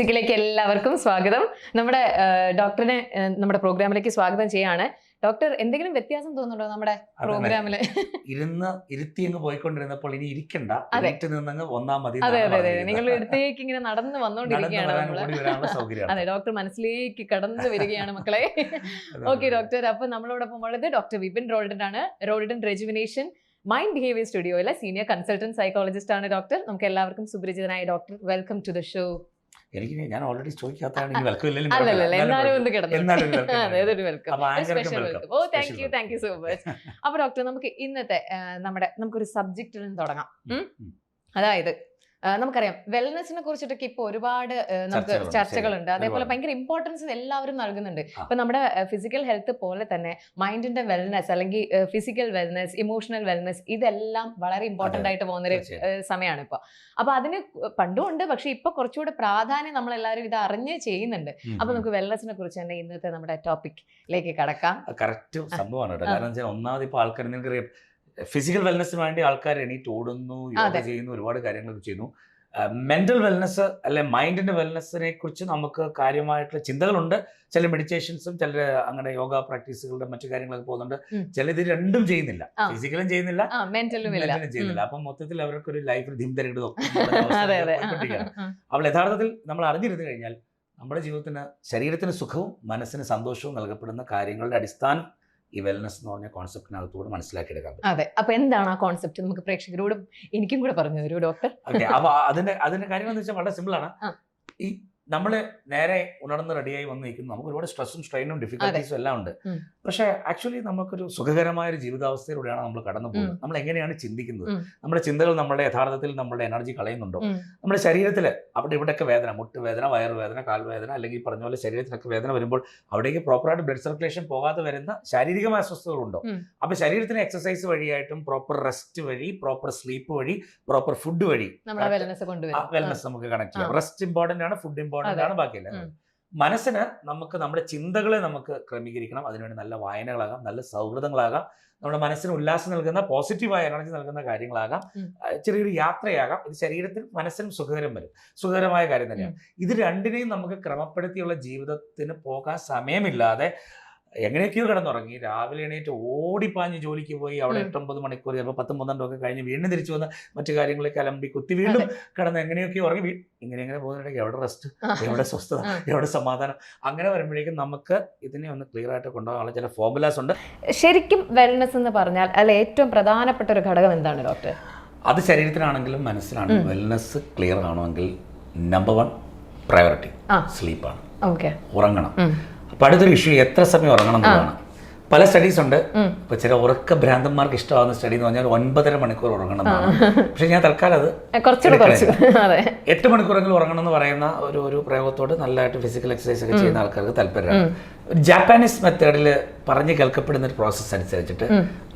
ബേസിക്കിലേക്ക് എല്ലാവർക്കും സ്വാഗതം. നമ്മുടെ ഡോക്ടറിനെ നമ്മുടെ പ്രോഗ്രാമിലേക്ക് സ്വാഗതം ചെയ്യാണ്. ഡോക്ടർ, എന്തെങ്കിലും വ്യത്യാസം തോന്നുന്നുണ്ടോ നമ്മുടെ പ്രോഗ്രാമില്? ഇരുത്തി അങ്ങ് പോയിക്കൊണ്ടിരുന്നപ്പോൾ ഇനി ഇരിക്കണ്ട, ഒന്നാം മതി. അതെ അതെ അതെ, നിങ്ങൾ ഇടത്തേക്ക് ഇങ്ങനെ നടന്നു വന്നോണ്ടിരിക്കുകയാണ്. അതെ, ഡോക്ടർ മനസ്സിലേക്ക് കടന്നു വരികയാണ് മക്കളെ. ഓക്കെ ഡോക്ടർ, അപ്പൊ നമ്മളോടൊപ്പം ഉള്ളത് ഡോക്ടർ വിപിൻ റോൾഡൻ ആണ്. റോൾഡൻ റെജുവിനേഷൻ മൈൻഡ് ബിഹേവിയർ സ്റ്റുഡിയോയിലെ സീനിയർ കൺസൾട്ടന്റ് സൈക്കോളജിസ്റ്റ് ആണ് ഡോക്ടർ. നമുക്ക് എല്ലാവർക്കും സുപരിചിതനായ doctor, welcome to the show. എനിക്ക് ഞാൻ ഓൾറെഡി ചോദിക്കാത്തതാണ്. അപ്പൊ ഡോക്ടർ, നമുക്ക് ഇന്നത്തെ നമുക്കൊരു സബ്ജക്റ്റിൽ നിന്ന് തുടങ്ങാം. അതായത് നമുക്കറിയാം, വെൽനെസ്സിനെ കുറിച്ചിട്ടൊക്കെ ഇപ്പൊ ഒരുപാട് നമുക്ക് ചർച്ചകളുണ്ട്. അതേപോലെ ഭയങ്കര ഇമ്പോർട്ടൻസ് എല്ലാവരും നൽകുന്നുണ്ട്. ഇപ്പൊ നമ്മുടെ ഫിസിക്കൽ ഹെൽത്ത് പോലെ തന്നെ മൈൻഡിന്റെ വെൽനെസ് അല്ലെങ്കിൽ ഫിസിക്കൽ വെൽനെസ്, ഇമോഷണൽ വെൽനെസ്, ഇതെല്ലാം വളരെ ഇമ്പോർട്ടന്റ് ആയിട്ട് പോകുന്നൊരു സമയമാണ് ഇപ്പൊ. അപ്പൊ അതിന് പണ്ടും ഉണ്ട്, പക്ഷെ ഇപ്പൊ കുറച്ചുകൂടെ പ്രാധാന്യം നമ്മളെല്ലാവരും ഇത് അറിഞ്ഞ് ചെയ്യുന്നുണ്ട്. അപ്പൊ നമുക്ക് വെൽനെസ്സിനെ കുറിച്ച് തന്നെ ഇന്നത്തെ നമ്മുടെ ടോപ്പിക്കിലേക്ക് കടക്കാം. കറക്റ്റ് സംഭവമാണ്. കാരണം ഒന്നാമത് ഇപ്പൊ ആൾക്കാർ നിങ്ങൾക്കറിയാം, ഫിസിക്കൽ വെൽനെസ്സിന് വേണ്ടി ആൾക്കാർ എണീറ്റ് ഓടുന്നു, യോഗ ചെയ്യുന്നു, ഒരുപാട് കാര്യങ്ങളൊക്കെ ചെയ്യുന്നു. മെന്റൽ വെൽനെസ് അല്ലെ മൈൻഡിന്റെ വെൽനെസ്സിനെ കുറിച്ച് നമുക്ക് കാര്യമായിട്ടുള്ള ചിന്തകളുണ്ട്. ചില മെഡിറ്റേഷൻസും ചില അങ്ങനെ യോഗ പ്രാക്ടീസുകളുടെ മറ്റു കാര്യങ്ങളൊക്കെ പോകുന്നുണ്ട്. ചില ഇത് രണ്ടും ചെയ്യുന്നില്ല, ഫിസിക്കലും ചെയ്യുന്നില്ല, മെന്റലും ചെയ്യുന്നില്ല. അപ്പം മൊത്തത്തിൽ അവർക്കൊരു ലൈഫിൽ ധിംതരകിടും. അപ്പോൾ യഥാർത്ഥത്തിൽ നമ്മൾ അറിഞ്ഞിരുന്നു കഴിഞ്ഞാൽ നമ്മുടെ ജീവിതത്തിന്, ശരീരത്തിന് സുഖവും മനസ്സിന് സന്തോഷവും നൽകപ്പെടുന്ന കാര്യങ്ങളുടെ അടിസ്ഥാനം ഈ വെൽനെസ് എന്ന് പറഞ്ഞ കോൺസെപ്റ്റിനകത്തൂടെ മനസ്സിലാക്കിയെടുക്കാൻ പറ്റും. അതെ, അപ്പൊ എന്താണ് ആ കോൺസെപ്റ്റ്? നമുക്ക് പ്രേക്ഷകരോട് എനിക്കും കൂടെ പറഞ്ഞു തരൂ ഡോക്ടർ. ഓക്കെ, അപ്പൊ അതിന്റെ കാര്യങ്ങൾ എന്ന് വെച്ചാൽ വളരെ സിമ്പിൾ ആണ്. ഈ നമ്മള് നേരെ ഉണർന്ന് റെഡിയായി വന്ന് നിൽക്കുന്നു, നമുക്ക് ഒരുപാട് സ്ട്രെസ്സും സ്ട്രെയിനും ഡിഫിക്കൽട്ടീസും എല്ലാം ഉണ്ട്. പക്ഷേ ആക്ച്വലി നമുക്കൊരു സുഖകരമായ ഒരു ജീവിതാവസ്ഥയിലൂടെയാണ് നമ്മൾ കടന്നു പോകുന്നത്. നമ്മൾ എങ്ങനെയാണ് ചിന്തിക്കുന്നത്, നമ്മുടെ ചിന്തകൾ നമ്മുടെ യഥാർത്ഥത്തിൽ നമ്മുടെ എനർജി കളയുന്നുണ്ടോ? നമ്മുടെ ശരീരത്തിൽ അവിടെ ഇവിടെയൊക്കെ വേദന, മുട്ടുവേദന, വയറുവേദന, കാൽവേദന, അല്ലെങ്കിൽ പറഞ്ഞ പോലെ ശരീരത്തിലൊക്കെ വേദന വരുമ്പോൾ അവിടേക്ക് പ്രോപ്പറായിട്ട് ബ്ലഡ് സർക്കുലേഷൻ പോകാതെ വരുന്ന ശാരീരികമായ അസ്വസ്ഥതകളുണ്ടോ? അപ്പൊ ശരീരത്തിന് എക്സസൈസ് വഴിയായിട്ടും പ്രോപ്പർ റെസ്റ്റ് വഴി, പ്രോപ്പർ സ്ലീപ്പ് വഴി, പ്രോപ്പർ ഫുഡ് വഴി വെൽനെസ് നമുക്ക് കണക്ട് ചെയ്യാം. റെസ്റ്റ് ഇമ്പോർട്ടന്റ് ആണ്, ഫുഡ് ഇമ്പോർട്ടന്റ് ആണ്, ബാക്കിയല്ല. മനസ്സിന് നമുക്ക് നമ്മുടെ ചിന്തകളെ നമുക്ക് ക്രമീകരിക്കണം. അതിനുവേണ്ടി നല്ല വായനകളാകാം, നല്ല സൗഹൃദങ്ങളാകാം, നമ്മുടെ മനസ്സിന് ഉല്ലാസം നൽകുന്ന പോസിറ്റീവായ എനർജി നൽകുന്ന കാര്യങ്ങളാകാം, ചെറിയൊരു യാത്രയാകാം. ഇത് ശരീരത്തിനും മനസ്സിനും സുഖകരമായ കാര്യം തന്നെയാണ്. ഇത് രണ്ടിനെയും നമുക്ക് ക്രമപ്പെടുത്തിയുള്ള ജീവിതത്തിന് പോകാൻ സമയമില്ലാതെ എങ്ങനെയൊക്കെയോ കിടന്നുറങ്ങി, രാവിലെ എണീറ്റ് ഓടിപ്പാഞ്ഞ് ജോലിക്ക് പോയി, അവിടെ 8-9 മണിക്കൂർ, ചിലപ്പോൾ 10-12 ഒക്കെ കഴിഞ്ഞ് വീണ്ടും തിരിച്ചു വന്ന് മറ്റു കാര്യങ്ങളൊക്കെ അലമ്പി കുത്തി വീണ്ടും കിടന്ന് എങ്ങനെയൊക്കെയോ ഉറങ്ങി ഇങ്ങനെ പോകുന്നുണ്ടെങ്കിൽ എവിടെ റെസ്റ്റ്, എവിടെ സ്വസ്ഥത, എവിടെ സമാധാനം? അങ്ങനെ വരുമ്പോഴേക്കും നമുക്ക് ഇതിനെ ഒന്ന് ക്ലിയർ ആയിട്ട് കൊണ്ടുപോകാനുള്ള ചില ഫോർമുലാസ് ഉണ്ട്. ശരിക്കും വെൽനെസ് എന്ന് പറഞ്ഞാൽ അതിൽ ഏറ്റവും പ്രധാനപ്പെട്ട ഒരു ഘടകം എന്താണ് ഡോക്ടർ? അത് ശരീരത്തിനാണെങ്കിലും മനസ്സിലാണെങ്കിലും വെൽനെസ് ക്ലിയർ ആണെങ്കിൽ നമ്പർ 1 പ്രയോറിറ്റി സ്ലീപ്പാണ്. ഉറങ്ങണം. അപ്പോൾ അടുത്തൊരു ഇഷ്യൂ എത്ര സമയം ഉറങ്ങണം എന്നുള്ളതാണ്. പല സ്റ്റഡീസ് ഉണ്ട്. ഇപ്പൊ ചില ഉറക്ക ഭ്രാന്തന്മാർക്ക് ഇഷ്ടമാകുന്ന സ്റ്റഡി എന്ന് പറഞ്ഞാൽ 9.5 മണിക്കൂർ ഉറങ്ങണം എന്നാണ്. പക്ഷെ ഞാൻ തൽക്കാലം അത് 8 മണിക്കൂറെങ്കിലും ഉറങ്ങണം എന്ന് പറയുന്ന ഒരു പ്രയോഗത്തോട് നല്ലതായിട്ട് ഫിസിക്കൽ എക്സസൈസ് ഒക്കെ ചെയ്യുന്ന ആൾക്കാർക്ക് താല്പര്യമാണ്. ജാപ്പാനീസ് മെത്തേഡിൽ പറഞ്ഞു കേൾക്കപ്പെടുന്ന ഒരു പ്രോസസ്സ് അനുസരിച്ചിട്ട്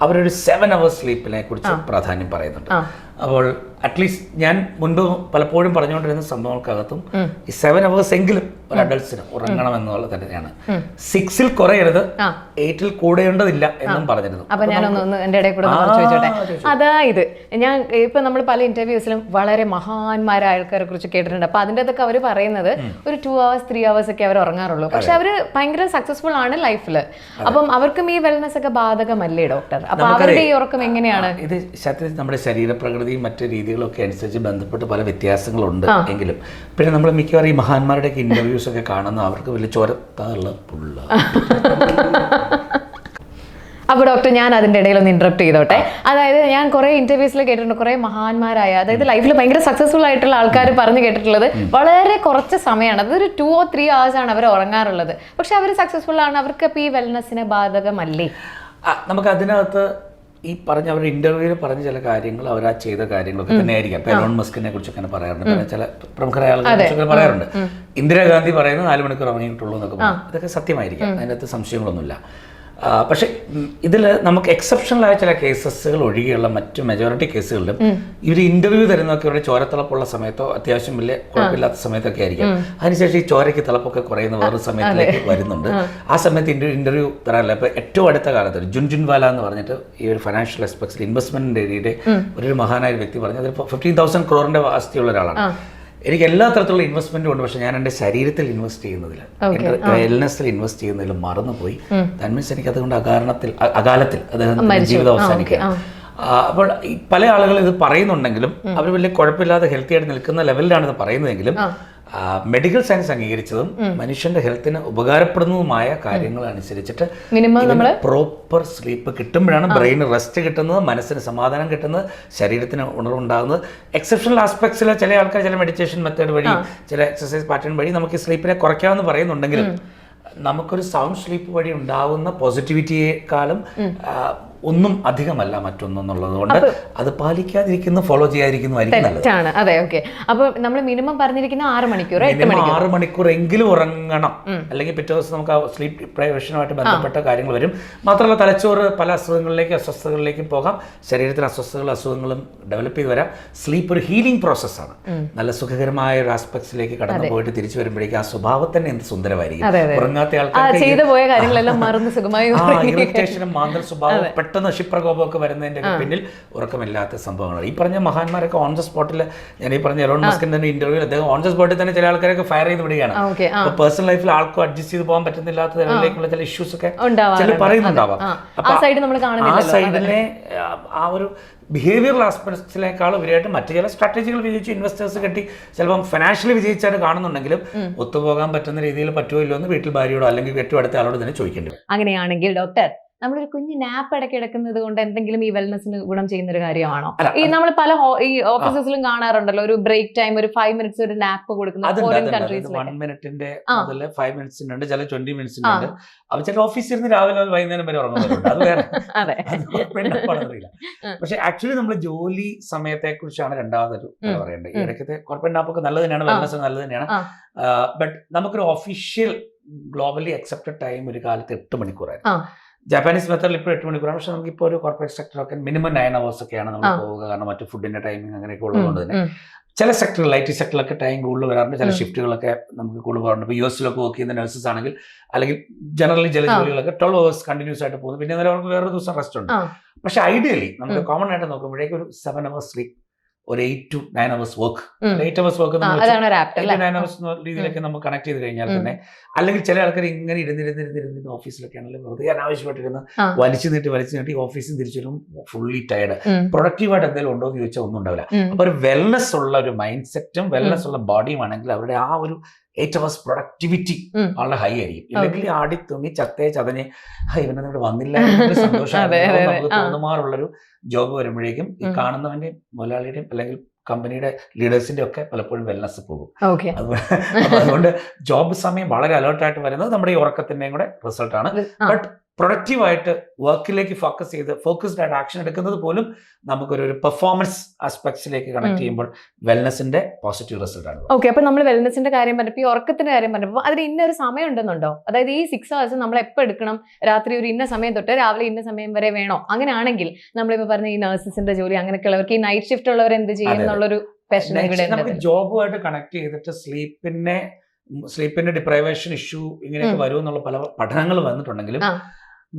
അവരൊരു 7 hours സ്ലീപ്പിനെ കുറിച്ച് പ്രാധാന്യം പറയുന്നുണ്ട്. അപ്പോൾ അറ്റ്ലീസ്റ്റ് ഞാൻ മുൻപ് പലപ്പോഴും പറഞ്ഞുകൊണ്ടിരുന്ന സംഭവങ്ങൾക്കകത്തും ഈ 7 hours എങ്കിലും ഒരു അഡൾട്ട്സിന് ഉറങ്ങണം എന്നുള്ളത് തന്നെയാണ്. 6-ൽ കുറയരുത്, 8-ൽ കൂടേണ്ടതില്ല എന്നും പറഞ്ഞിരുന്നു. അപ്പൊ ഞാനൊന്ന് എന്റെ ഇടയിൽ കൂടെ ചോദിച്ചോട്ടെ. അതായത് ഞാൻ ഇപ്പൊ നമ്മൾ പല ഇന്റർവ്യൂസിലും വളരെ മഹാന്മാരായ ആൾക്കാരെ കുറിച്ച് കേട്ടിട്ടുണ്ട്. അപ്പൊ അതിൻ്റെ അതൊക്കെ അവർ പറയുന്നത് ഒരു 2 hours 3 hours ഒക്കെ അവർ ഉറങ്ങാറുള്ളൂ. പക്ഷെ അവര് ഭയങ്കര സക്സസ്ഫുൾ ആണ് ലൈഫിൽ. അപ്പം അവർക്കും ഈ വെൽനെസ് ഒക്കെ ബാധകമല്ലേ ഡോക്ടർ? അപ്പൊ അവരുടെ ഈ ഉറക്കം എങ്ങനെയാണ്? ഇത് സത്യത്തിൽ നമ്മുടെ ശരീരപ്രകൃതിയും മറ്റു രീതികളൊക്കെ അനുസരിച്ച് ബന്ധപ്പെട്ട് പല വ്യത്യാസങ്ങളുണ്ട് എങ്കിലും പിന്നെ നമ്മൾ മിക്കവാറും ഈ മഹാന്മാരുടെയൊക്കെ ഇന്റർവ്യൂസ് ഒക്കെ കാണുന്ന അവർക്ക് വലിയ ചോരത്താനുള്ള പുള്ള. അപ്പോൾ ഡോക്ടർ, ഞാൻ അതിൻ്റെ ഇടയിൽ ഒന്ന് ഇന്ററപ്റ്റ് ചെയ്തോട്ടെ. അതായത് ഞാൻ കുറേ ഇന്റർവ്യൂസിൽ കേട്ടിട്ടുണ്ട്, കുറേ മഹാന്മാരായ, അതായത് ലൈഫിൽ ഭയങ്കര സക്സസ്ഫുൾ ആയിട്ടുള്ള ആൾക്കാർ പറഞ്ഞു കേട്ടിട്ടുള്ളത് വളരെ കുറച്ച് സമയമാണ്, അതൊരു 2 or 3 hours ആണ് അവർ ഉറങ്ങാറുള്ളത്. പക്ഷെ അവർ സക്സസ്ഫുൾ ആണ്. അവർക്ക് അപ്പോൾ ഈ വെൽനെസ്സിന് ബാധകമല്ലേ? നമുക്ക് അതിനകത്ത് ഈ പറഞ്ഞ അവരുടെ ഇന്റർവ്യൂവിൽ പറഞ്ഞ ചില കാര്യങ്ങൾ, അവർ ആ ചെയ്ത കാര്യങ്ങളൊക്കെ തന്നെ ആയിരിക്കാം. ഇപ്പൊ എലോൺ മസ്കിനെ കുറിച്ചൊക്കെ പറയാറുണ്ട്, പിന്നെ ചില പ്രമുഖരായ ആളുകളെ പറയാറുണ്ട്. ഇന്ദിരാഗാന്ധി പറയുന്നത് 4 മണിക്കൂർ ഉറങ്ങിയിട്ടുള്ളൂ എന്നൊക്കെ പറയും. ഇതൊക്കെ സത്യമായിരിക്കാം, അതിനകത്ത് സംശയങ്ങളൊന്നുമില്ല. പക്ഷെ ഇതിൽ നമുക്ക് എക്സെപ്ഷണലായ ചില കേസസുകൾ ഒഴികെയുള്ള മറ്റു മെജോറിറ്റി കേസുകളിലും ഇവർ ഇന്റർവ്യൂ തരുന്നതൊക്കെ ഇവരുടെ ചോരത്തിളപ്പുള്ള സമയത്തോ അത്യാവശ്യം വലിയ കുഴപ്പമില്ലാത്ത സമയത്തൊക്കെ ആയിരിക്കും. അതിനുശേഷം ഈ ചോരയ്ക്ക് തിളപ്പൊക്കെ കുറയുന്ന വേറൊരു സമയത്തിലേക്ക് വരുന്നുണ്ട്. ആ സമയത്ത് ഇന്റർവ്യൂ തരാറില്ല. ഇപ്പൊ ഏറ്റവും അടുത്ത കാലത്ത് ജുൻജുൻവാല എന്ന് പറഞ്ഞിട്ട് ഈ ഒരു ഫൈനാൻഷ്യൽ എക്സ്പെക്ട്സിൽ ഇൻവെസ്റ്റ്മെന്റ് ഏരിയയുടെ ഒരു മഹാനായ വ്യക്തി പറഞ്ഞു, അതിൽ 15,000 crore ആസ്തിയുള്ള ഒരാളാണ്. എനിക്ക് എല്ലാ തരത്തിലുള്ള ഇൻവെസ്റ്റ്മെന്റും ഉണ്ട്. പക്ഷെ ഞാൻ എൻ്റെ ശരീരത്തിൽ ഇൻവെസ്റ്റ് ചെയ്യുന്നതിൽ, എൻ്റെ വെൽനെസ്സിൽ ഇൻവെസ്റ്റ് ചെയ്യുന്നതിൽ മറന്നുപോയി. ദാറ്റ് മീൻസ് എനിക്ക് അതുകൊണ്ട് അകാലത്തിൽ അദ്ദേഹം ജീവിതം അവസാനിക്കുക. അപ്പോൾ ഈ പല ആളുകൾ ഇത് പറയുന്നുണ്ടെങ്കിലും അവർ വലിയ കുഴപ്പമില്ലാതെ ഹെൽത്തി ആയിട്ട് നിൽക്കുന്ന ലെവലിലാണ് ഇത് പറയുന്നതെങ്കിലും മെഡിക്കൽ സയൻസ് അംഗീകരിച്ചതും മനുഷ്യന്റെ ഹെൽത്തിന് ഉപകാരപ്പെടുന്നതുമായ കാര്യങ്ങൾ അനുസരിച്ചിട്ട് പ്രോപ്പർ സ്ലീപ്പ് കിട്ടുമ്പോഴാണ് ബ്രെയിന് റെസ്റ്റ് കിട്ടുന്നത്, മനസ്സിന് സമാധാനം കിട്ടുന്നത്, ശരീരത്തിന് ഉണർവുണ്ടാകുന്നത്. എക്സെപ്ഷണൽ ആസ്പെക്ട്സിലെ ചില ആൾക്കാർ ചില മെഡിറ്റേഷൻ മെത്തേഡ് വഴി ചില എക്സസൈസ് പാറ്റേൺ വഴി നമുക്ക് ഈ സ്ലീപ്പിനെ കുറയ്ക്കാമെന്ന് പറയുന്നുണ്ടെങ്കിലും നമുക്കൊരു സൗണ്ട് സ്ലീപ്പ് വഴി ഉണ്ടാകുന്ന പോസിറ്റിവിറ്റിയെക്കാളും ഒന്നും അധികമല്ല മറ്റൊന്നെന്നുള്ളത് കൊണ്ട് അത് പാലിക്കാതിരിക്കുന്നു, ഫോളോ ചെയ്യാതിരിക്കുന്നതായിരിക്കും നല്ലത്. അതെ, ഓക്കെ. അപ്പൊ നമ്മൾ മിനിമം പറഞ്ഞിരിക്കുന്ന 6 മണിക്കൂർ 6 മണിക്കൂർ എങ്കിലും ഉറങ്ങണം. അല്ലെങ്കിൽ പിറ്റേ ദിവസം നമുക്ക് ആ സ്ലീപ്പ് ഡെപ്രൈവേഷനുമായിട്ട് ബന്ധപ്പെട്ട കാര്യങ്ങൾ വരും. മാത്രമല്ല തലച്ചോറ് പല അസുഖങ്ങളിലേക്കും അസ്വസ്ഥതകളിലേക്കും പോകാം. ശരീരത്തിന് അസുഖങ്ങളും ഡെവലപ്പ് ചെയ്ത് വരാം. സ്ലീപ്പ് ഒരു ഹീലിംഗ് പ്രോസസ്സാണ്. നല്ല സുഖകരമായ ഒരു ആസ്പെക്ട്സിലേക്ക് കടന്നു പോയിട്ട് തിരിച്ചു വരുമ്പോഴേക്കും ആ സ്വഭാവം തന്നെ എന്ത് സുന്ദരമായിരിക്കും. ഉറങ്ങാത്ത ആൾക്കാർക്ക് ഇറിറ്റേഷനും മാന്തൽ സ്വഭാവം പെട്ടെന്ന് ക്ഷിപ്രകോപമൊക്കെ വരുന്നതിന്റെ പിന്നിൽ ഉറക്കമില്ലാത്ത സംഭവങ്ങളാണ്. ഈ പറഞ്ഞ മഹാന്മാരൊക്കെ ഓൺ ദ സ്പോട്ടിൽ, ഞാൻ ഈ പറഞ്ഞ എലോൺ മസ്കിന്റെ ഇന്റർവ്യൂവിൽ അദ്ദേഹം ഓൺ ദ സ്പോട്ടിൽ തന്നെ ചില ആൾക്കാരൊക്കെ ഫയർ ചെയ്ത് വിടുകയാണ്. അപ്പൊ പേഴ്സണൽ ലൈഫിൽ ആൾക്കും അഡ്ജസ്റ്റ് ചെയ്ത് പോകാൻ പറ്റുന്നില്ലാത്ത ലെവലിലേക്കുള്ള ചില ഇഷ്യൂസ് ഒക്കെ ചില പറയുന്നുണ്ടാവാം. അപ്പൊ ആ സൈഡിലെ ആ ഒരു ബിഹേവിയറൽ ആസ്പെക്ട്സിനേക്കാളും ഉപരിയായിട്ട് മറ്റു ചില സ്ട്രാറ്റജികൾ വിജയിച്ച് ഇൻവെസ്റ്റേഴ്സ് കെട്ടി ചിലപ്പം ഫിനാൻഷ്യലി വിജയിച്ചാണ് കാണുന്നുണ്ടെങ്കിലും ഒത്തുപോകാൻ പറ്റുന്ന രീതിയിൽ പറ്റുമോ ഇല്ലോ എന്ന് വീട്ടിൽ ഭാര്യയോടോ അല്ലെങ്കിൽ ഏറ്റവും അടുത്ത ആളോട് തന്നെ ചോദിക്കേണ്ടി വരും. അങ്ങനെയാണെങ്കിൽ ഡോക്ടർ, നമ്മളൊരു കുഞ്ഞ് നാപ്പ് ഇടയ്ക്ക് എടുക്കുന്നത് കൊണ്ട് എന്തെങ്കിലും ഈ വെൽനെസ്സിന് ഗുണം ചെയ്യുന്ന ഒരു കാര്യമാണോ? ഈ നമ്മൾ പല ഈ ഓഫീസസിലും കാണാറുണ്ടല്ലോ, ഒരു ബ്രേക്ക് ടൈം, ഒരു 5 മിനിറ്റ്സ് ഒരു നാപ്പ് കൊടുക്കുന്നത്. 1 മിനിറ്റിന്റെ 5 മിനിറ്റ്സിനുണ്ട്, ചില 20 മിനിറ്റ്സിനുണ്ട്. അപ്പൊ ചില ഓഫീസിൽ ഇരുന്ന് രാവിലെ വൈകുന്നേരം വരെ ഉറങ്ങുന്നുണ്ട്. അത് വേറെ അറിയില്ല. പക്ഷെ ആക്ച്വലി നമ്മൾ ജോലി സമയത്തെ കുറിച്ചാണ് രണ്ടാമതൊരു പറയേണ്ടത്. ഈ ഇടയ്ക്കത്തെ കോർപ്പറേറ്റ് നാപ്പൊക്കെ നല്ലത് തന്നെയാണ്, വെൽനെസ് നല്ലത് തന്നെയാണ്. ബട്ട് നമുക്കൊരു ഒഫീഷ്യൽ ഗ്ലോബലി അക്സെപ്റ്റഡ് ടൈം ഒരു കാലത്ത് 8 മണിക്കൂറായിരുന്നു. ജാപ്പാനീസ് മെത്തേഡിൽ ഇപ്പോൾ 8 മണിക്കൂറാണ്. പക്ഷെ നമുക്കിപ്പോൾ ഒരു കോർപ്പറേറ്റ് സെക്ടറൊക്കെ മിനിമം 9 hours ഒക്കെയാണ് നമ്മൾ പോവുക. കാരണം മറ്റു ഫുഡിന്റെ ടൈമിംഗ് അങ്ങനെയൊക്കെ ഉള്ളതുകൊണ്ട് തന്നെ ചില സെക്ടറിൽ, ഐ ടി സെക്ടറിലൊക്കെ ടൈം കൂടുതൽ വരാറുണ്ട്. ചില ഷിഫ്റ്റുകളൊക്കെ നമുക്ക് കൂടുതൽ പോകാറുണ്ട്. ഇപ്പോൾ US-ലൊക്കെ വർക്ക് ചെയ്യുന്ന നഴ്സസ് ആണെങ്കിൽ, അല്ലെങ്കിൽ ജനറലി ചില ജോലികളൊക്കെ 12 hours കണ്ടിന്യൂസ് ആയിട്ട് പോകുന്നു. പിന്നെ എന്നാലും അവർക്ക് വേറൊരു ദിവസം റെസ്റ്റ് ഉണ്ട്. പക്ഷെ ഐഡിയലി നമുക്ക് കോമൺ ആയിട്ട് നോക്കുമ്പോഴേക്കും ഒരു 7 hours സ്ലീപ്പ്, ഒരു 8 to 9 hours work, 8 hours work 9 hours രീതിയിലൊക്കെ നമുക്ക് കണക്ട് ചെയ്ത് കഴിഞ്ഞാൽ തന്നെ, അല്ലെങ്കിൽ ചില ആൾക്കാർ ഇങ്ങനെ ഇരുന്നിരുന്നിരുന്നിരുന്നിരുന്ന് ഓഫീസിലൊക്കെ ആണെങ്കിലും വെറുതെ അനാവശ്യമായിട്ടിരുന്ന് വലിച്ചു നീട്ടി ഓഫീസിൽ തിരിച്ചു വരും ഫുള്ളി ടയർഡ്. പ്രൊഡക്റ്റീവായിട്ട് എന്തെങ്കിലും ഉണ്ടോ എന്ന് ചോദിച്ചാൽ ഒന്നും ഉണ്ടാവില്ല. അപ്പൊ ഒരു വെൽനെസ് ഉള്ള ഒരു മൈൻഡ് സെറ്റും വെൽനെസ് ഉള്ള ബോഡിയും ആണെങ്കിൽ അവരുടെ ആ ഒരു 8 hours പ്രൊഡക്ടിവിറ്റി വളരെ ഹൈ ആയിരിക്കും. ഇല്ലെങ്കിൽ ആടി തൂങ്ങി ചതഞ്ഞ് ഇവനോട് വന്നില്ല സന്തോഷം നമുക്ക് തോന്നുമാറുള്ളൊരു ജോബ് വരുമ്പോഴേക്കും ഈ കാണുന്നവന്റെ മുതലാളിയുടെയും അല്ലെങ്കിൽ കമ്പനിയുടെ ലീഡേഴ്സിന്റെ ഒക്കെ പലപ്പോഴും വെൽനെസ് പോകും. അതുകൊണ്ട് ജോബ് സമയം വളരെ അലേർട്ടായിട്ട് വരുന്നത് നമ്മുടെ ഈ ഉറക്കത്തിന്റെയും കൂടെ റിസൾട്ടാണ്. ബട്ട് പ്രൊഡക്റ്റീവായിട്ട് വർക്കിലേക്ക് ഫോക്കസ്ഡ് ആയിട്ട് ആക്ഷൻ എടുക്കുന്നത് പോലും നമുക്കൊരു പെർഫോമൻസ് ആസ്പെക്ട്സിലേക്ക് കണക്ട് ചെയ്യുമ്പോൾ വെൽനെസിന്റെ പോസിറ്റീവ് റിസൾട്ട് ആണ്. ഓക്കെ, അപ്പൊ നമ്മൾ വെൽനെസിന്റെ കാര്യം പറഞ്ഞപ്പോൾ ഈ ഉറക്കത്തിന്റെ കാര്യം പറഞ്ഞപ്പോൾ അതിന് ഇന്നൊരു സമയം ഉണ്ടെന്നുണ്ടോ? അതായത് ഈ 6 hours നമ്മൾ എപ്പോൾ എടുക്കണം? രാത്രി ഒരു ഇന്ന സമയം തൊട്ട് രാവിലെ ഇന്ന സമയം വരെ വേണോ? അങ്ങനെയാണെങ്കിൽ നമ്മളിപ്പോ പറഞ്ഞ ഈ നഴ്സസിന്റെ ജോലി അങ്ങനെയൊക്കെ ഉള്ളവർക്ക്, ഈ നൈറ്റ് ഷിഫ്റ്റ് ഉള്ളവർ എന്ത് ചെയ്യും എന്നുള്ളൊരു ക്വസ്റ്റൻ ഇവിടെ നമുക്ക് ജോബുമായിട്ട് കണക്ട് ചെയ്തിട്ട് സ്ലീപ്പിന്റെ ഡിപ്രൈവേഷൻ ഇഷ്യൂ ഇങ്ങനെയൊക്കെ വരും എന്നുള്ള പല പഠനങ്ങൾ വന്നിട്ടുണ്ടെങ്കിലും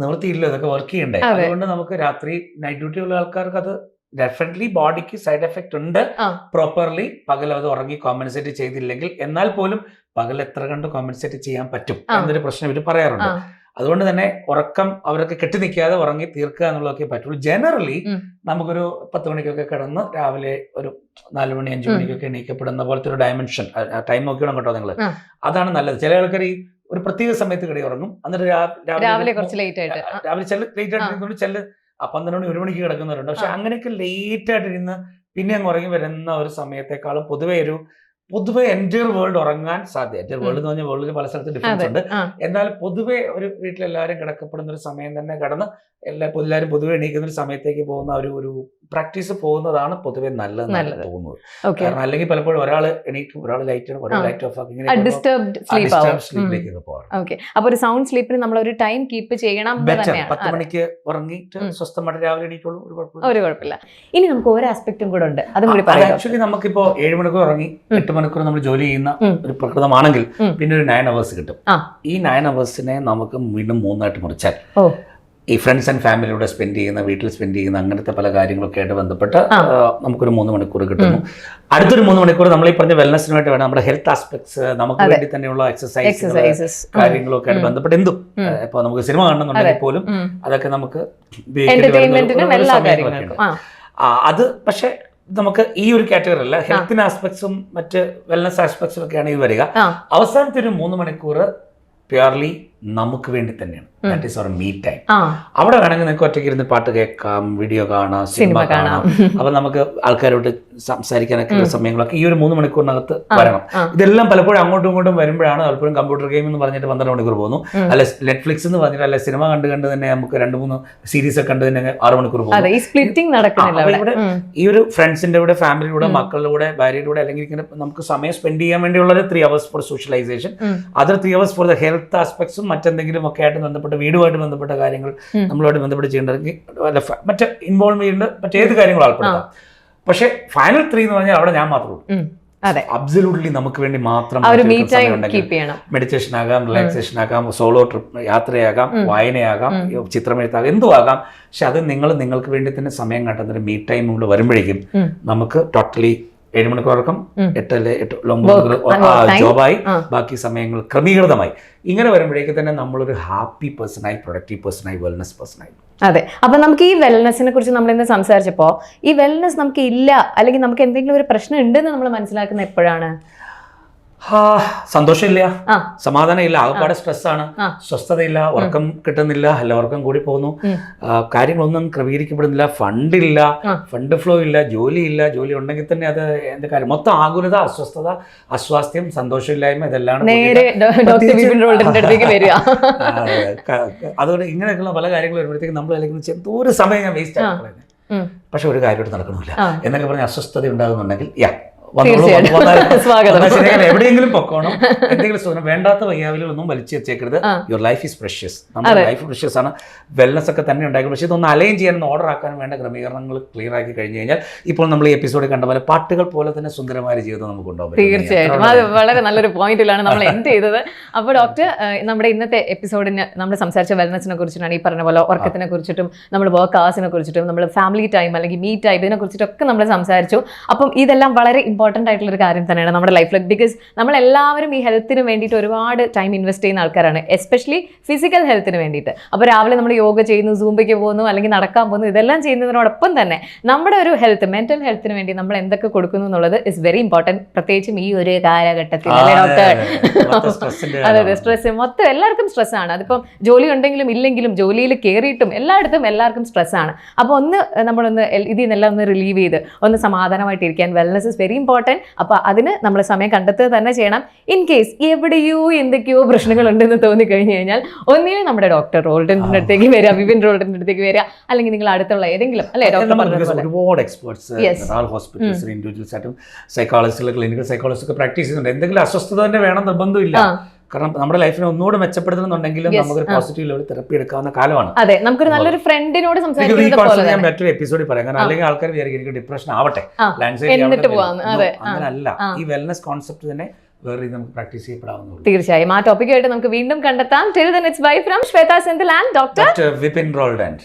നിവൃത്തിയില്ല, ഇതൊക്കെ വർക്ക് ചെയ്യണ്ടേ. അതുകൊണ്ട് നമുക്ക് രാത്രി നൈറ്റ് ഡ്യൂട്ടി ഉള്ള ആൾക്കാർക്ക് അത് ഡെഫിനറ്റ്ലി ബോഡിക്ക് സൈഡ് എഫക്ട് ഉണ്ട്. പ്രോപ്പർലി പകൽ അത് ഉറങ്ങി കോമ്പൻസേറ്റ് ചെയ്തില്ലെങ്കിൽ എന്നാൽ പോലും പകൽ എത്ര കണ്ട് കോമ്പൻസേറ്റ് ചെയ്യാൻ പറ്റും എന്നൊരു പ്രശ്നം ഇവർ പറയാറുണ്ട്. അതുകൊണ്ട് തന്നെ ഉറക്കം അവരൊക്കെ കെട്ടി നിൽക്കാതെ ഉറങ്ങി തീർക്കുക എന്നുള്ളതൊക്കെ പറ്റുള്ളൂ. ജനറലി നമുക്കൊരു 10 മണിക്കൊക്കെ കിടന്ന് രാവിലെ ഒരു 4 മണി 5 മണിക്കൊക്കെ എണീക്കപ്പെടുന്ന പോലത്തെ ഒരു ഡയമെൻഷൻ ടൈം നോക്കിയോണം കേട്ടോ നിങ്ങൾ. അതാണ് നല്ലത്. ചില ആൾക്കാർ ഈ ഒരു പ്രത്യേക സമയത്ത് കിടയി ഉറങ്ങും, എന്നിട്ട് രാവിലെ ലേറ്റ് ആയിട്ട് ചില 12 മണി 1 മണിക്ക് കിടക്കുന്നവരുണ്ട്. പക്ഷെ അങ്ങനെയൊക്കെ ലേറ്റ് ആയിട്ടിരുന്ന് പിന്നെ അങ്ങ് ഉറങ്ങി വരുന്ന ഒരു സമയത്തേക്കാളും പൊതുവെ എൻറ്റയർ വേൾഡ് ഉറങ്ങാൻ സാധ്യത, എൻറ്റയർ വേൾഡ് എന്ന് പറഞ്ഞാൽ വേൾഡിൽ പല സ്ഥലത്ത് ഡിഫറൻസ് ഉണ്ട്. എന്നാൽ പൊതുവെ ഒരു വീട്ടിലെല്ലാവരും കിടക്കപ്പെടുന്ന ഒരു സമയം തന്നെ കിടന്ന് എല്ലാവരും പൊതുവെ എണീക്കുന്ന ഒരു സമയത്തേക്ക് പോകുന്ന ഒരു പ്രാക്ടീസ് പോകുന്നതാണ് പൊതുവെ നല്ലതെന്ന് തോന്നുന്നത്. കാരണം അല്ലെങ്കിൽ പലപ്പോഴും ഒരാൾ എണീക്കും, ഒരാൾ ലൈറ്റ് ആണ്, ഒരാൾ ലൈറ്റ് ഓഫ് ആക്കി സ്ലീപ്പിലേക്ക് പോകാം. അപ്പൊ ഒരു സൗണ്ട് സ്ലീപ്പിന് നമ്മൾ ഒരു ടൈം കീപ്പ് ചെയ്യണം. 10 മണിക്ക് ഉറങ്ങിയിട്ട് സ്വസ്ഥമായിട്ട് രാവിലെ എണീക്കുള്ളൂ, ഒരു കുഴപ്പമില്ല. ഇനി നമുക്ക് ഒരു ആസ്പെക്ടും കൂടെ ഉണ്ട്, അതും കൂടി പറയാം. ആക്ച്വലി നമുക്കിപ്പോ 7 മണിക്കൂർ ഉറങ്ങി 8 മണിക്കൂർ നമ്മൾ ജോലി ചെയ്യുന്ന ഒരു പ്രകൃതമാണെങ്കിൽ പിന്നെ ഒരു 9 hours കിട്ടും. ഈ 9 hours നമുക്ക് വീണ്ടും 3 ആയിട്ട് മുറിച്ചാൽ ഈ ഫ്രണ്ട്സ് ആൻഡ് ഫാമിലിയോടെ സ്പെൻഡ് ചെയ്യുന്ന, വീട്ടിൽ സ്പെൻഡ് ചെയ്യുന്ന അങ്ങനത്തെ പല കാര്യങ്ങളൊക്കെ ആയിട്ട് ബന്ധപ്പെട്ട് നമുക്കൊരു 3 മണിക്കൂർ കിട്ടുന്നു. അടുത്തൊരു 3 മണിക്കൂർ നമ്മൾ ഈ പറഞ്ഞ വെൽനസിനുമായിട്ട് വേണം നമ്മുടെ ഹെൽത്ത് ആസ്പെക്ട്സ്, നമുക്ക് വേണ്ടി തന്നെയുള്ള എക്സസൈസ് കാര്യങ്ങളൊക്കെ ആയിട്ട് ബന്ധപ്പെട്ട് എന്തും ഇപ്പോൾ നമുക്ക് സിനിമ കാണണമെന്നുണ്ടെങ്കിൽ പോലും അതൊക്കെ നമുക്ക് അത്. പക്ഷെ നമുക്ക് ഈ ഒരു കാറ്റഗറി അല്ല, ഹെൽത്തിന് ആസ്പെക്ട്സും മറ്റ് വെൽനസ് ആസ്പെക്ട്സും ഒക്കെയാണ് ഇത് വരിക. അവസാനത്തെ ഒരു 3 മണിക്കൂർ പ്യുവർലി നമുക്ക് വേണ്ടി തന്നെയാണ്. That is our me time. അവിടെ വേണമെങ്കിൽ നിങ്ങൾക്ക് ഒറ്റയ്ക്ക് ഇരുന്ന് പാട്ട് കേൾക്കാം, വീഡിയോ കാണാം, സിനിമ കാണാം. അപ്പൊ നമുക്ക് ആൾക്കാരോട് സംസാരിക്കാനൊക്കെ ഉള്ള സമയങ്ങളൊക്കെ ഈ ഒരു 3 മണിക്കൂറിനകത്ത് വരണം. ഇതെല്ലാം പലപ്പോഴും അങ്ങോട്ടും ഇങ്ങോട്ടും വരുമ്പോഴാണ് പലപ്പോഴും കമ്പ്യൂട്ടർ ഗെയിം എന്ന് പറഞ്ഞിട്ട് 12 മണിക്കൂർ പോകുന്നു, അല്ലെ നെറ്റ്ഫ്ലിക്സ് എന്ന് പറഞ്ഞിട്ട് അല്ലെ സിനിമ കണ്ട് തന്നെ നമുക്ക് 2-3 സീരീസ് ഒക്കെ കണ്ട് തന്നെ 6 മണിക്കൂർ പോകും. ഇവിടെ ഈ ഒരു ഫ്രണ്ട്സിന്റെ കൂടെ, ഫാമിലിയുടെ കൂടെ, മക്കളുടെ കൂടെ, ഭാര്യയുടെ കൂടെ, അല്ലെങ്കിൽ ഇങ്ങനെ നമുക്ക് സമയം സ്പെൻഡ് ചെയ്യാൻ വേണ്ടിയുള്ള ഒരു 3 hours for socialisation, other 3 hours for the health ആസ്പെക്ട്സും മറ്റെന്തെങ്കിലും ഒക്കെ ആയിട്ട് ബന്ധപ്പെട്ട്, വീടുമായിട്ട് ബന്ധപ്പെട്ട കാര്യങ്ങൾ നമ്മളുമായിട്ട് ബന്ധപ്പെട്ട് ചെയ്യേണ്ടെങ്കിൽ മറ്റേ ഇൻവോൾവ് ചെയ്യേണ്ട മറ്റേത് കാര്യങ്ങളും ആൾപ്പെടുത്താം. പക്ഷെ ഫൈനൽ 3 എന്ന് പറഞ്ഞാൽ അവിടെ ഞാൻ മാത്രമേ ഉള്ളൂ. അബ്സല്യൂട്ട്ലി നമുക്ക് വേണ്ടി മാത്രം മെഡിറ്റേഷൻ ആകാം, റിലാക്സേഷൻ ആകാം, സോളോ ട്രിപ്പ് യാത്രയാകാം, വായനയാകാം, ചിത്രമെഴുത്താകാം, എന്തും ആകാം. പക്ഷെ അത് നിങ്ങൾക്ക് വേണ്ടി തന്നെ സമയം കണ്ടെത്തുന്ന മീ ടൈം കൂടെ വരുമ്പോഴേക്കും നമുക്ക് ടോട്ടലി 7 മണിക്കൂർ ഉറക്കം, 8 ജോബായി, ബാക്കി സമയങ്ങൾ ക്രമീകൃതമായി. ഇങ്ങനെ വരുമ്പോഴേക്ക് തന്നെ നമ്മളൊരു ഹാപ്പി പേഴ്സണായി, പ്രൊഡക്റ്റീവ് പേഴ്സണായി, വെൽനസ് പേഴ്സണായി. അതെ. അപ്പൊ നമുക്ക് ഈ വെൽനെസ്സിനെ കുറിച്ച് നമ്മൾ ഇന്ന് സംസാരിച്ചപ്പോൾ ഈ വെൽനെസ് നമുക്ക് ഇല്ല, അല്ലെങ്കിൽ നമുക്ക് എന്തെങ്കിലും ഒരു പ്രശ്നം ഉണ്ടെന്ന് നമ്മൾ മനസ്സിലാക്കുന്ന എപ്പോഴാണ്? സന്തോഷമില്ല, സമാധാനമില്ല, ആകപ്പാടെ സ്ട്രെസ്സാണ്, സ്വസ്ഥതയില്ല, ഉറക്കം കിട്ടുന്നില്ല, അല്ല ഉറക്കം കൂടി പോകുന്നു, കാര്യങ്ങളൊന്നും ക്രമീകരിക്കപ്പെടുന്നില്ല, ഫണ്ടില്ല, ഫണ്ട് ഫ്ലോ ഇല്ല, ജോലിയില്ല, ജോലി ഉണ്ടെങ്കിൽ തന്നെ അത് എന്താ കാര്യം, മൊത്തം ആകുലത, അസ്വസ്ഥത, അസ്വാസ്ഥ്യം, സന്തോഷമില്ലായ്മ, ഇതെല്ലാം അതുകൊണ്ട് ഇങ്ങനെയൊക്കെയുള്ള പല കാര്യങ്ങൾ വരുമ്പോഴത്തേക്കും നമ്മൾ അല്ലെങ്കിൽ എന്തോ ഒരു സമയം ഞാൻ വേസ്റ്റ് ആക്കി കളയുന്നത്. പക്ഷെ ഒരു കാര്യമായിട്ട് നടക്കണമില്ല എന്നൊക്കെ പറഞ്ഞ് അസ്വസ്ഥത ഉണ്ടാകുന്നുണ്ടെങ്കിൽ എവിടെയെങ്കിലും പൊക്കോണം, എന്തെങ്കിലും വേണ്ടാത്ത വയ്യാവിലൊന്നും വലിച്ചു വെച്ചേക്കരുത്. Your life is precious. നമ്മുടെ ലൈഫ് പ്രഷ്യസ് ആണ്. വെൽനസ് ഒക്കെ തന്നെ ഉണ്ടാക്കും. പക്ഷേ ഇതൊന്ന് അലൈൻ ചെയ്യാനും ഓർഡർ ആക്കാനും വേണ്ട ക്രമീകരണങ്ങൾ ക്ലിയർ ആക്കി കഴിഞ്ഞു കഴിഞ്ഞാൽ ഇപ്പോൾ നമ്മൾ ഈ എപ്പിസോഡിൽ കണ്ട പോലെ പാട്ടുകൾ പോലെ തന്നെ സുന്ദരമായ ജീവിതം നമുക്ക് ഉണ്ടാവും. തീർച്ചയായിട്ടും. അത് വളരെ നല്ലൊരു പോയിന്റിലാണ് നമ്മൾ എൻഡ് ചെയ്തത്. അപ്പോൾ ഡോക്ടർ, നമ്മുടെ ഇന്നത്തെ എപ്പിസോഡിന് നമ്മൾ സംസാരിച്ച വെൽനസിനെ കുറിച്ചിട്ടാണ്, ഈ പറഞ്ഞ പോലെ ഉറക്കത്തിനെ കുറിച്ചിട്ടും നമ്മൾ വർക്ക് അവേഴ്സിനെ കുറിച്ചിട്ടും നമ്മൾ ഫാമിലി ടൈം അല്ലെങ്കിൽ മീ ടൈം ഇതിനെ കുറിച്ചിട്ടൊക്കെ നമ്മൾ സംസാരിച്ചു. അപ്പം ഇതെല്ലാം വളരെ ഇമ്പോർട്ടൻ്റ് ആയിട്ടുള്ള ഒരു കാര്യം തന്നെയാണ് നമ്മുടെ ലൈഫിൽ. ബിക്കോസ് നമ്മളെല്ലാവരും ഈ ഹെൽത്തിന് വേണ്ടിയിട്ട് ഒരുപാട് ടൈം ഇൻവെസ്റ്റ് ചെയ്യുന്ന ആൾക്കാരാണ്, എസ്പെഷ്യലി ഫിസിക്കൽ ഹെൽത്തിന് വേണ്ടിയിട്ട്. അപ്പോൾ രാവിലെ നമ്മൾ യോഗ ചെയ്യുന്നു, സൂംബയ്ക്ക് പോകുന്നു, അല്ലെങ്കിൽ നടക്കാൻ പോകുന്നു, ഇതെല്ലാം ചെയ്യുന്നതിനോടൊപ്പം തന്നെ നമ്മുടെ ഒരു ഹെൽത്ത്, മെന്റൽ ഹെൽത്തിന് വേണ്ടി നമ്മൾ എന്തൊക്കെ കൊടുക്കുന്നു എന്നുള്ളത് ഇസ് വെരി ഇമ്പോർട്ടൻറ്റ്. പ്രത്യേകിച്ചും ഈ ഒരു കാലഘട്ടത്തിൽ അല്ലേ ഡോക്ടർ? അതെ അതെ, സ്ട്രെസ് മൊത്തം എല്ലാവർക്കും സ്ട്രെസ്സാണ്. അതിപ്പം ജോലി ഉണ്ടെങ്കിലും ഇല്ലെങ്കിലും, ജോലിയിൽ കയറിയിട്ടും എല്ലായിടത്തും എല്ലാവർക്കും സ്ട്രെസ്സാണ്. അപ്പോൾ നമ്മളൊന്ന് ഇതിൽ നിന്നെല്ലാം ഒന്ന് റിലീവ് ചെയ്ത് ഒന്ന് സമാധാനമായിട്ടിരിക്കാൻ വെൽനസ് ഇസ് വെരി ഇമ്പോർട്ടൻറ്റ്. അപ്പോൾ അതിന് നമ്മൾ സമയം കണ്ടെത്തുക തന്നെ ചെയ്യണം. ഇൻ കേസ് എവിടെയോ എന്തൊക്കെയോ പ്രശ്നങ്ങളുണ്ടെന്ന് തോന്നിക്കഴിഞ്ഞു കഴിഞ്ഞാൽ ഒന്നിനും നമ്മുടെ ഡോക്ടർ റോൾട്ടൻ്റെ അടുത്തേക്ക് വരിക, വിപിൻ റോൾട്ടൻ്റെ അടുത്തേക്ക് വരിക, അല്ലെങ്കിൽ നിങ്ങൾ അടുത്തുള്ള ഏതെങ്കിലും അല്ലേ ഡോക്ടർ ഒരുപാട് എക്സ്പേർട്സ് ഹോസ്പിറ്റൽസിൽ ഇൻഡിവിജ്വൽസ് ആയിട്ടും സൈക്കോളജിസ്റ്റുകൾ, ക്ലിനിക്കൽ സൈക്കോളജിസ്റ്റ് ഒക്കെ പ്രാക്ടീസ് ചെയ്യുന്നുണ്ട്. എന്തെങ്കിലും അസ്വസ്ഥത തന്നെ വേണം, നിർബന്ധമില്ല. കാരണം നമ്മുടെ ലൈഫിനെ ഒന്നുകൂടെ മെച്ചപ്പെടുത്തണമെന്നുണ്ടെങ്കിലും നമുക്കൊരു പോസിറ്റീവ് ലെവൽ തെറപ്പി എടുക്കാവുന്ന കാലമാണ്. അതെ, നമുക്കൊരു നല്ലൊരു ഫ്രണ്ടിനോട് സംസാരിക്കുന്നത് ഞാൻ മറ്റൊരു എപ്പിസോഡിൽ പറയാം. കാരണം അല്ലെങ്കിൽ ആൾക്കാർ വിചാരിക്കും എനിക്ക് ഡിപ്രഷൻ ആവട്ടെ, അങ്ങനല്ല. ഈ വെൽനസ് കോൺസെപ്റ്റ് തന്നെ വേറെ നമുക്ക് പ്രാക്ടീസ് ചെയ്യപ്പെടാവുന്നതാണ്. തീർച്ചയായും ആ ടോപ്പിക്കായിട്ട് നമുക്ക് വീണ്ടും കണ്ടെത്താം. Till then it's bye from Shweta Senthil and doctor Vipin റോൾഡന്റ്.